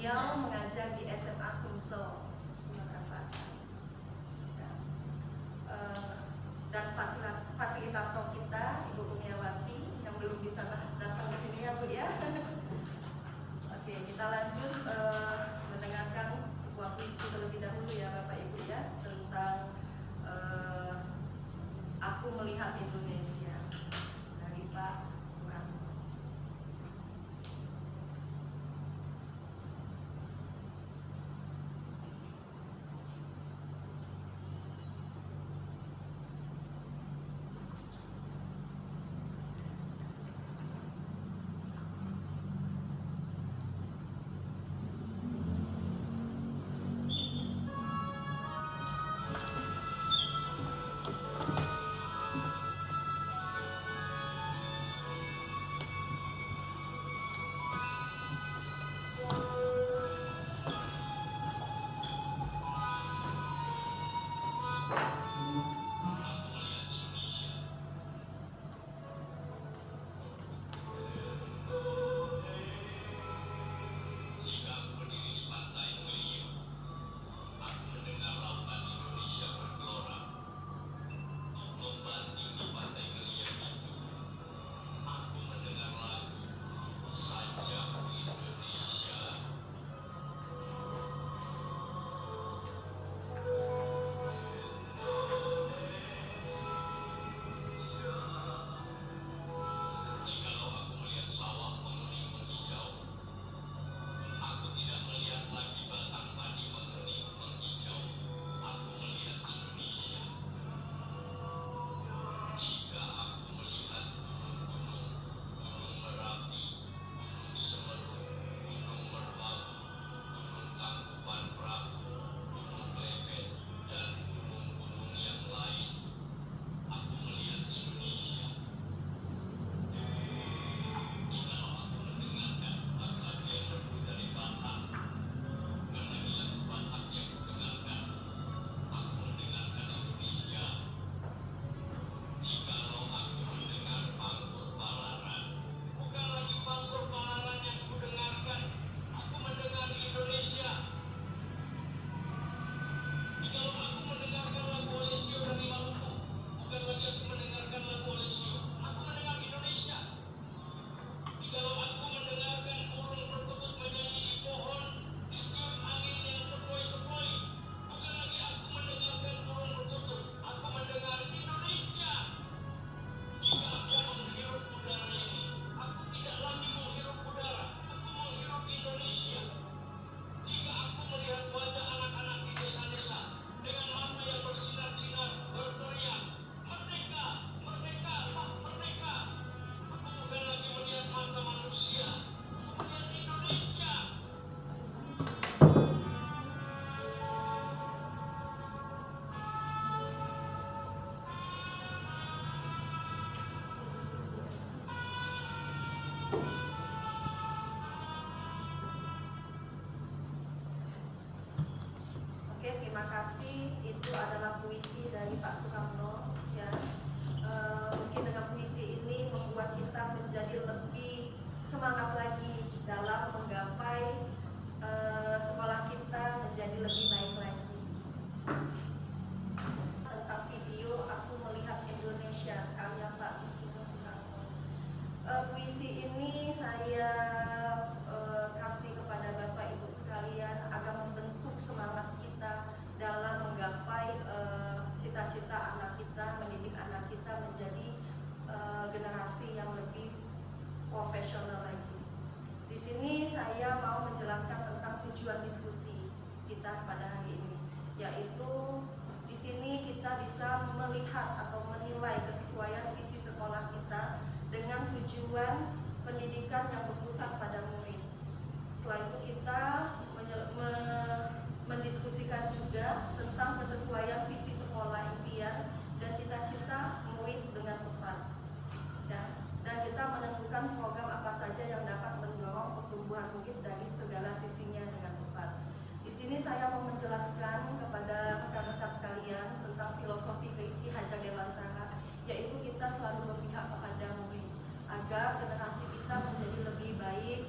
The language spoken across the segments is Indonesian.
beliau mengajar di SMA Sumsel, Sumatera Selatan. Dan fasilitator kita, Ibu Kurniawati, yang belum bisa datang di sini ya Bu ya. Oke, kita lanjut mendengarkan sebuah puisi terlebih dahulu ya Bapak Ibu ya, tentang Aku Melihat Indonesia dari Pak Soeharto. Terima kasih. Itu adalah puisi dari Pak Soeharto ya. Mungkin dengan puisi ini membuat kita menjadi lebih semangat lagi dalam menggapai sekolah kita menjadi lebih baik lagi. Tentang video Aku Melihat Indonesia karya Pak Soeharto. Puisi ini saya kasih kepada Bapak Ibu sekalian agar membentuk semangat kita dalam menggapai cita-cita anak kita, mendidik anak kita menjadi generasi yang lebih profesional lagi. Di sini saya mau menjelaskan tentang tujuan diskusi kita pada hari ini, yaitu di sini kita bisa melihat atau menilai kesesuaian visi sekolah kita dengan tujuan pendidikan yang berpusat pada murid. Setelah itu kita mendiskusikan juga tentang kesesuaian visi sekolah impian dan cita-cita murid dengan tepat. Dan kita menentukan program apa saja yang dapat mendorong pertumbuhan murid dari segala sisinya dengan tepat. Di sini saya mau menjelaskan kepada rekan-rekan sekalian tentang filosofi Ki Hajar Dewantara, yaitu kita selalu berpihak kepada murid agar generasi kita menjadi lebih baik,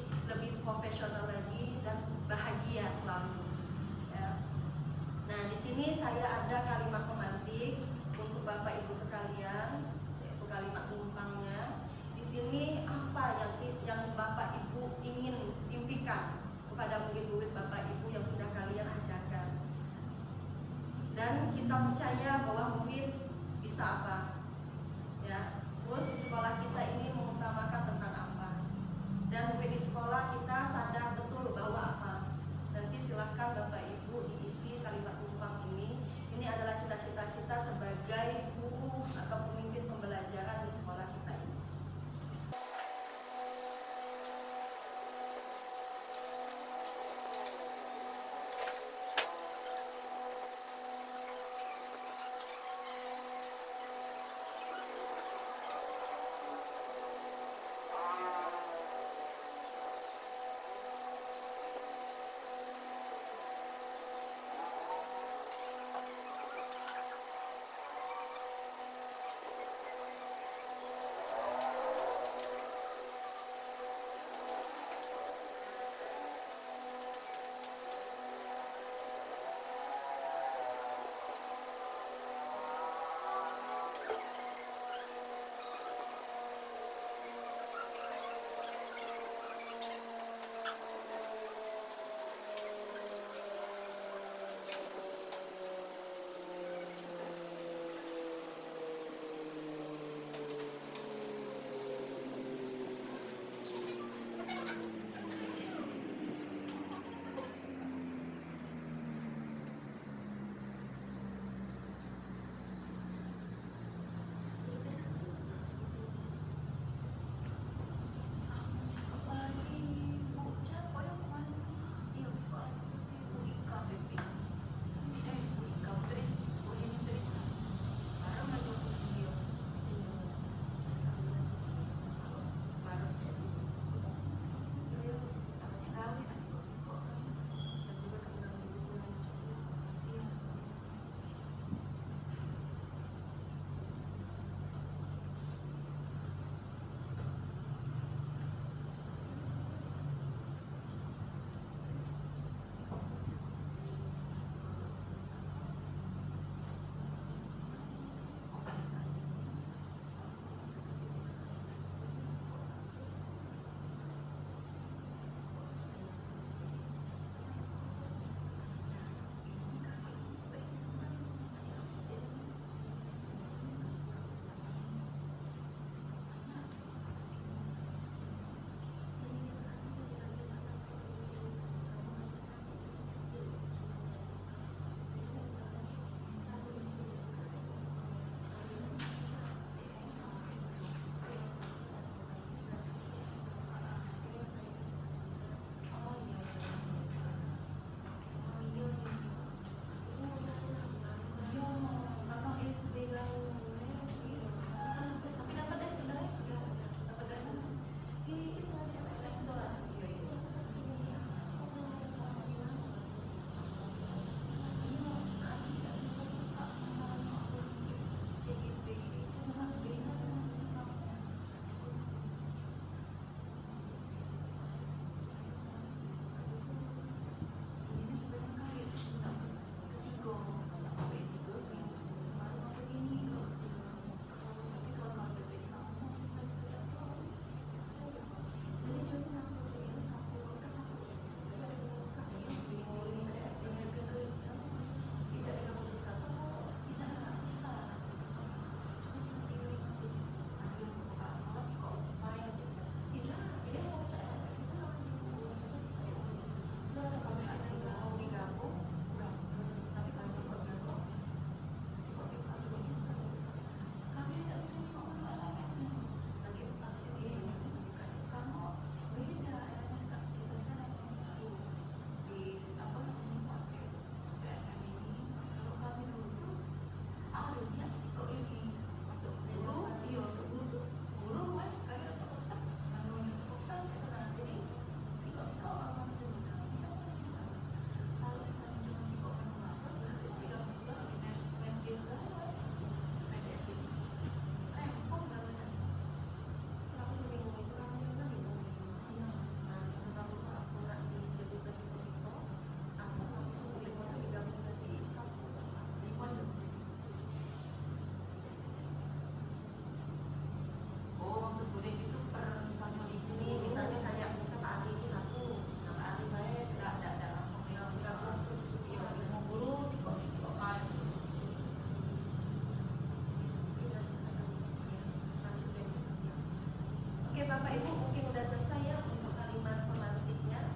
Bapak Ibu mungkin udah selesai ya untuk kalimat pemantiknya.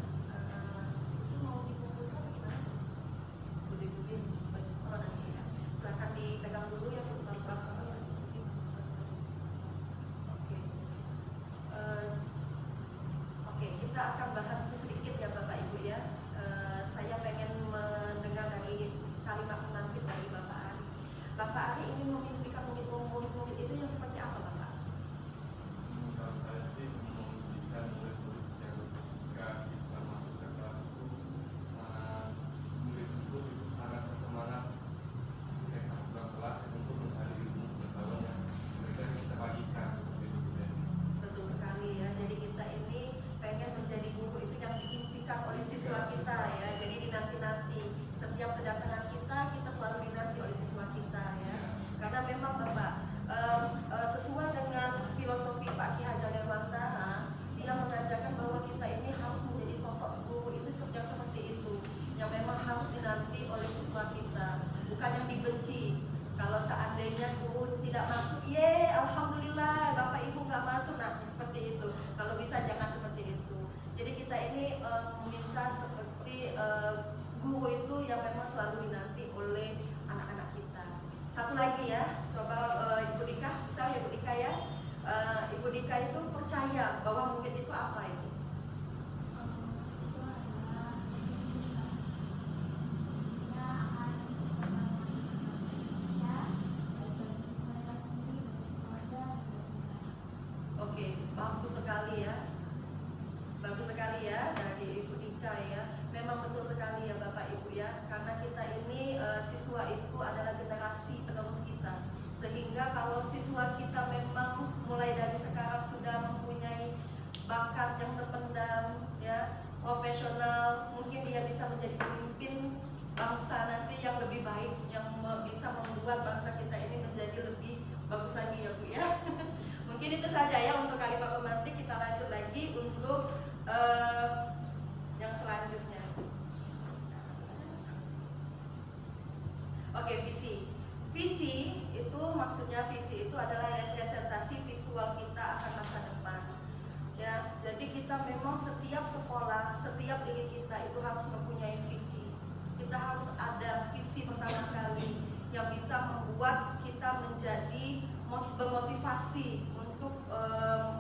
Itu mau dikumpulkan atau gimana? Budi-budi. Oh nanti ya. Silakan dipegang dulu ya untuk Bapak. Oke, kita akan bahas sedikit ya Bapak Ibu ya. Saya pengen mendengar dari kalimat pemantik dari Bapak Ari. Bapak Ari ingin memimpikan murid-murid itu yang seperti apa Bapak? Kalau saya sih memimpikan murid-murid yang ketika kita masuk ke kelas itu murid itu sangat bersemangat mereka buka kelas untuk mencari ilmu pengetahuan yang mereka kita bagikan. Betul sekali ya. Jadi kita ini pengen menjadi guru itu yang diimpikan oleh siswa kita ya. Jadi dinanti-nanti setiap kedatangan kita selalu dinanti oleh siswa kita ya. Karena memang Bapak sesuai dengan filosofi Pak Ki Hajar Dewantara, dia mengajarkan bahwa kita ini harus menjadi sosok guru itu yang seperti itu, yang memang harus dinanti oleh siswa kita, bukan yang dibenci. Kalau seandainya guru tidak masuk, alhamdulillah Bapak Ibu nggak masuk, nah seperti itu. Kalau bisa jangan seperti itu. Jadi kita ini meminta seperti guru itu yang memang selalu dinanti oleh anak-anak kita. Satu lagi ya, coba Ibu Dika, bisa ya Ibu Dika ya. Ibu Dika itu percaya bahwa murid itu apa itu? Oke, bagus sekali ya. Bagus sekali ya dari Ibu Dika ya. Memang betul sekali ya Bapak Ibu ya. Karena kita ini siswa itu adalah generasi penerus kita. Sehingga kalau siswa kita memang mulai dari sekarang sudah mempunyai bakat yang terpendam ya, profesional, mungkin dia bisa menjadi pemimpin bangsa nanti yang lebih baik, yang bisa membuat bangsa kita ini menjadi lebih bagus lagi ya Bu ya. Mungkin itu saja ya untuk kalimat pemantik. Kita lanjut lagi untuk yang selanjutnya. Oke, visi. Visi itu maksudnya visi itu adalah representasi visual kita akan masa depan. Ya, jadi kita memang setiap sekolah, setiap diri kita itu harus mempunyai visi. Kita harus ada visi pertama kali yang bisa membuat kita menjadi bermotivasi untuk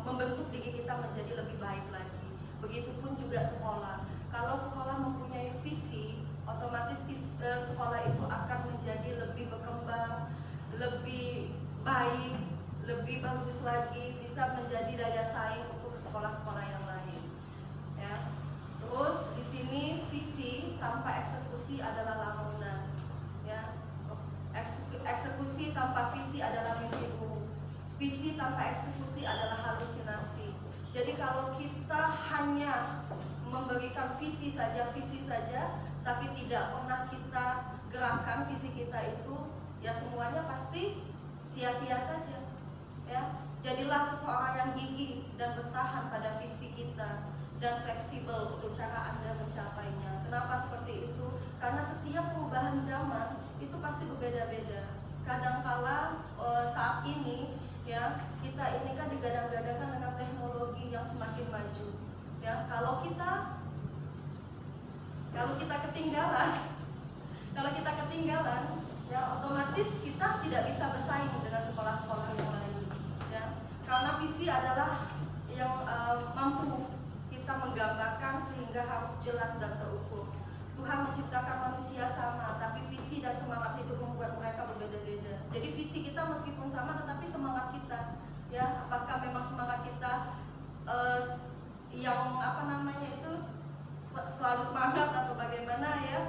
membentuk diri kita menjadi lebih baik lagi. Begitupun juga sekolah. Kalau sekolah mempunyai visi, otomatis sekolah itu akan menjadi lebih berkembang, lebih baik, lebih bagus lagi, bisa menjadi daya saing untuk sekolah-sekolah yang lain. Ya. Terus di sini visi tanpa eksekusi adalah lamunan. Ya. Eksekusi tanpa visi adalah mimpi buruk. Visi tanpa eksekusi adalah halusinasi. Jadi kalau kita hanya memberikan visi saja, tapi tidak pernah kita gerakan visi kita itu, ya semuanya pasti sia-sia saja. Ya, jadilah seseorang yang gigih dan bertahan pada visi kita dan fleksibel untuk cara Anda mencapainya. Kenapa seperti itu? Karena setiap perubahan zaman itu pasti berbeda-beda. Kadangkala saat ini ya kita ini kan digadang-gadangkan dengan teknologi yang semakin maju. Ya, kalau kita ketinggalan, ya otomatis kita tidak bisa bersaing dengan sekolah-sekolah yang lain. Ya, karena visi adalah yang mampu kita menggambarkan sehingga harus jelas dan terukur. Tuhan menciptakan manusia sama, tapi visi dan semangat hidup membuat mereka berbeda-beda. Jadi visi kita meskipun sama, tetapi semangat kita, ya apakah memang semangat kita yang selalu semangat atau bagaimana ya?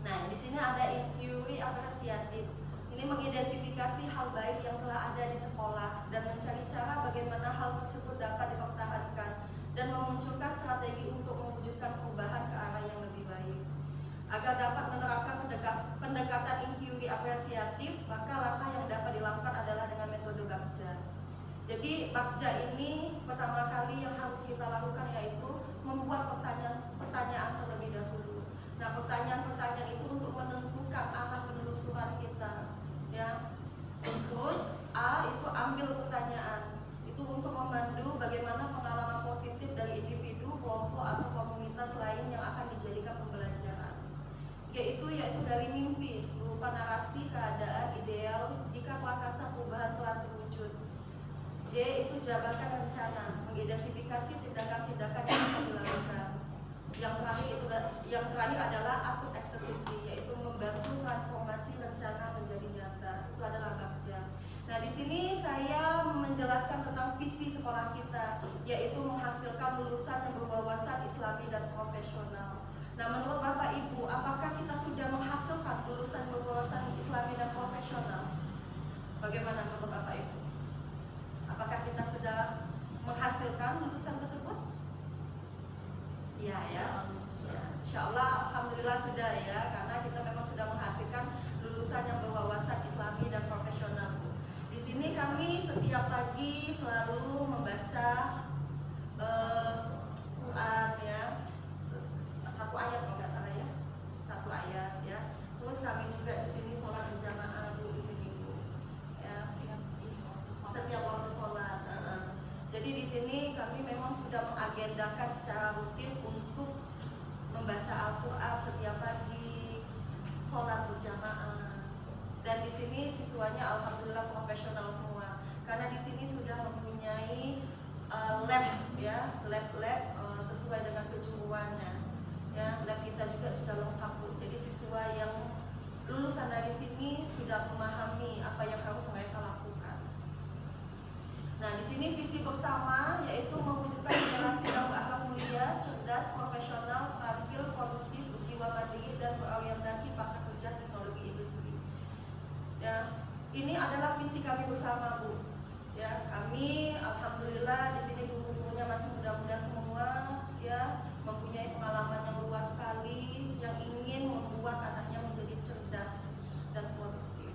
Nah di sini ada inquiry apresiatif. Ini mengidentifikasi hal baik yang telah ada di sekolah dan mencari cara bagaimana hal tersebut dapat dipertahankan dan memunculkan strategi untuk mewujudkan perubahan ke arah yang lebih baik. Agar dapat menerapkan pendekatan inquiry apresiatif, maka langkah yang dapat dilakukan adalah dengan metode Bagja. Jadi Bagja ini pertama kali yang harus kita lakukan yaitu membuat pertanyaan terlebih dahulu. Nah, pertanyaan-pertanyaan itu untuk menentukan arah penelusuran kita, ya. Terus A itu ambil pertanyaan itu untuk yang terakhir adalah aku eksekusi, yaitu membantu transformasi rencana menjadi nyata. Itu adalah Bagja. Nah, di sini saya menjelaskan tentang visi sekolah kita, yaitu menghasilkan lulusan yang berwawasan Islami dan profesional. Nah, menurut Bapak Ibu, apakah kita sudah menghasilkan lulusan berwawasan Islami dan profesional? Bagaimana menurut Bapak Ibu? Apakah kita sudah menghasilkan lulusan tersebut? Ya, ya. Insya Allah, alhamdulillah sudah ya, karena kita memang sudah menghasilkan lulusan yang berwawasan Islami dan profesional. Di sini kami setiap pagi selalu membaca Quran ya, satu ayat kalau nggak salah ya, satu ayat ya. Terus kami juga di sini sholat berjamaah dulu di sini Bu, ya, setiap waktu sholat. Jadi di sini kami memang sudah mengagendakan secara rutin untuk membaca Al-Quran setiap pagi, sholat berjamaah. Dan di sini siswanya alhamdulillah profesional semua, karena di sini sudah mempunyai lab ya, lab sesuai dengan kejuruannya. Ya, lab kita juga sudah lengkap Bu. Jadi siswa yang lulusan dari sini sudah memahami apa yang harus mereka lakukan. Nah, di sini visi bersama yaitu mewujudkan generasi yang berakhlak mulia, cerdas, profesional, terampil, produktif, berjiwa mandiri dan berorientasi pada kerja teknologi industri. Ya, ini adalah visi kami bersama Bu. Ya, kami alhamdulillah di sini guru-gurunya masih muda-muda semua, ya, mempunyai pengalaman yang luas sekali, yang ingin membuat anaknya menjadi cerdas dan produktif.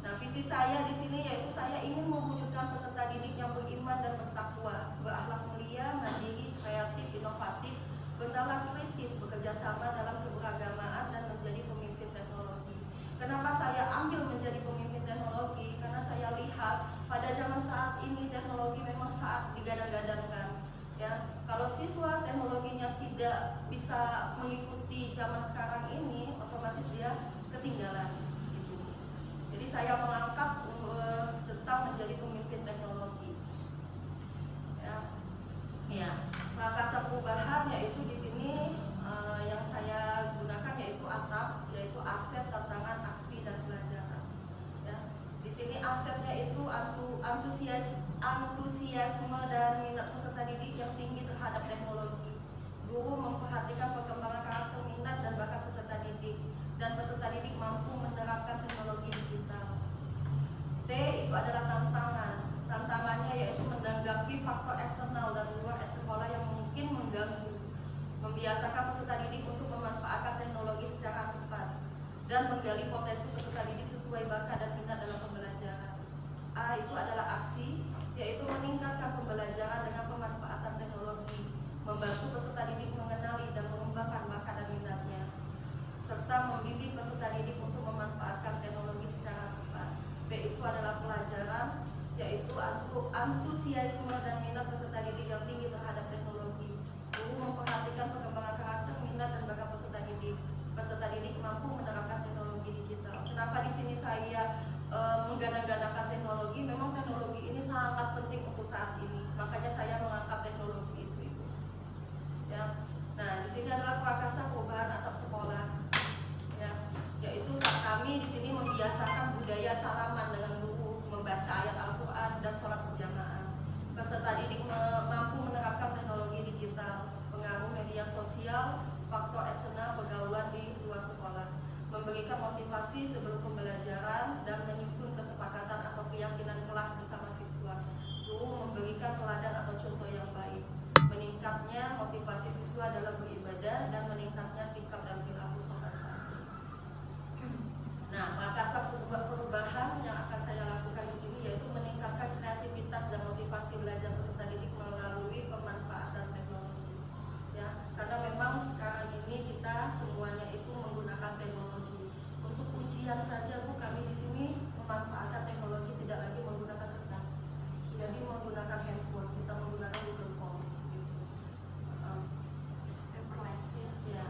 Nah, visi saya di sini yaitu saya ingin mewujudkan peserta didik yang beriman dan bertakwa, berakhlak mulia, mandiri, kreatif, inovatif, bernalar kritis, bekerja sama dalam keberagamaan dan menjadi pemimpin teknologi. Kenapa saya ambil menjadi pemimpin teknologi? Karena saya lihat pada zaman saat ini teknologi memang sangat digadang-gadangkan. Ya, kalau siswa teknologinya tidak bisa mengikuti zaman sekarang ini, otomatis dia ketinggalan. Jadi saya mengangkat tentang menjadi pemimpin teknologi. Ya, prakasa perubahan yaitu di sini yang saya gunakan yaitu ATAP, yaitu aset, tantangan, aksi dan pelajaran. Ya, di sini asetnya itu antusiasme dan minat peserta didik yang tinggi terhadap teknologi. Guru memperhatikan perkembangan karakter, minat dan bakat peserta didik, dan peserta didik mampu menerapkan teknologi digital. T itu adalah tantangan. Tantangannya yaitu menanggapi faktor eksternal dan luar sekolah yang mungkin mengganggu, membiasakan peserta didik untuk memanfaatkan teknologi secara tepat, dan menggali potensi peserta didik sesuai bakat dan minat dalam pembelajaran. A itu adalah aksi, yaitu meningkatkan pembelajaran dengan pemanfaatan teknologi, membantu peserta didik mengenali dan mengembangkan bakat dan minatnya, serta membimbing peserta didik untuk memanfaatkan teknologi secara tepat. B itu adalah pelajaran, yaitu antusiasme dan minat peserta didik yang tinggi terhadap teknologi. Guru memperhatikan perkembangan karakter, minat dan bakat peserta didik. Peserta didik mampu menerapkan teknologi digital. Kenapa di sini saya menggadang-gadangkan teknologi? Memang teknologi ini sangat penting untuk saat ini. Makanya saya mengangkat teknologi itu. Ya. Nah, di sini adalah prakasa perubahan atap sekolah. Ya, yaitu kami di sini membiasakan budaya salaman dengan guru, membaca ayat Al-Quran dan sholat berjamaah. Peserta didik mampu menerapkan teknologi digital, pengaruh media sosial, faktor eksternal pergaulan di luar sekolah, memberikan motivasi sebelum pembelajaran dan menyusun kesepakatan atau keyakinan kelas bersama siswa. Guru memberikan teladan atau contoh yang baik, meningkatnya motivasi siswa dalam beribadah dan meningkatnya sikap dan perilaku sopan santun. Nah, prakasa perubahan yang akan saya lakukan di sini yaitu meningkatkan kreativitas dan motivasi belajar peserta didik melalui pemanfaatan teknologi. Ya, karena memang sekarang ini kita semuanya itu menggunakan teknologi. Untuk ujian saja Bu, kami di sini memanfaatkan teknologi, tidak lagi menggunakan kertas. Jadi menggunakan handphone, kita menggunakan Google Form. Ya.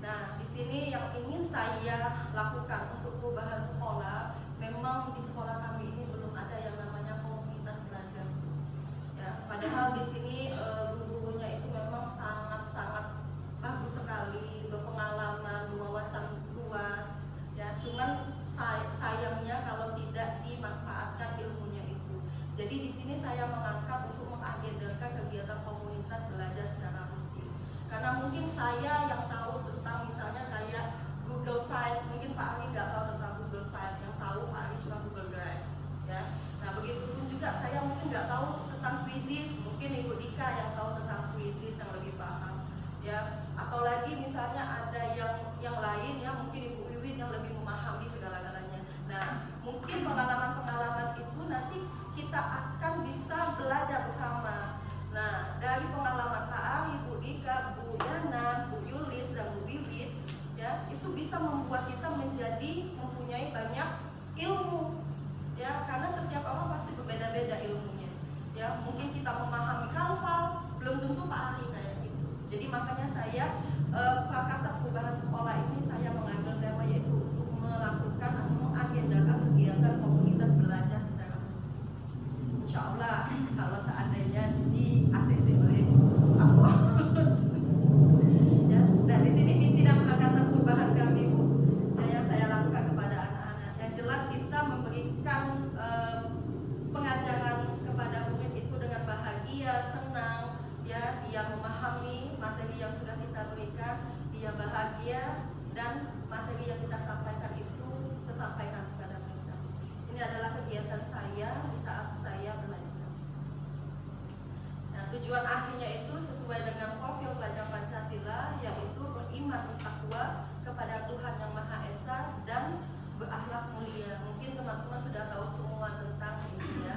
Nah, di sini yang ingin saya lakukan untuk perubahan sekolah, memang di sekolah kami ini belum ada yang namanya komunitas belajar. Ya, padahal di sini guru-gurunya itu memang sangat-sangat bagus sekali. saya yang tahu tentang misalnya kayak Google Site, mungkin Pak Ali nggak tahu tentang Google Site, yang tahu Pak Ali cuma Google Drive, ya. Nah begitu pun juga saya mungkin nggak tahu tentang Quizzes, mungkin Ibu Dika yang tahu tentang Quizzes yang lebih paham, ya. Atau lagi misalnya ada yang lain ya, mungkin Ibu Wiwin yang lebih memahami segala-galanya. Nah mungkin pengalaman-pengalaman itu nanti kita akan bisa belajar bersama. Nah, dari pengalaman Pak Ali, Bu Dika, Bu Yana, Bu Yulis, dan Bu Wiwit, ya, itu bisa membuat kita mempunyai banyak ilmu, ya, karena setiap orang pasti berbeda-beda ilmunya, ya. Mungkin kita memahami Canva, belum tentu Pak Ali kayak gitu. Jadi makanya saya Prakarsa Perubahan Sekolah ini saya mengambil tema yaitu untuk melakukan atau mengagendakan kegiatan komunitas belajar secara Insya Allah kalau seandainya di ACC oleh aku. Ya, dan di sini visi dan prakarsa perubahan kami Bu, yang saya lakukan kepada anak-anak. Yang jelas kita memberikan pengajaran kepada murid itu dengan bahagia, senang, ya, dia memahami materi yang sudah kita berikan, dia bahagia dan materi yang kita sampaikan itu tersampaikan kepada mereka. Ini adalah kegiatan saya di saat saya belajar. Nah, tujuan akhirnya itu sesuai dengan profil pelajar Pancasila, yaitu beriman takwa kepada Tuhan Yang Maha Esa dan berakhlak mulia. Mungkin teman-teman sudah tahu semua tentang ini ya,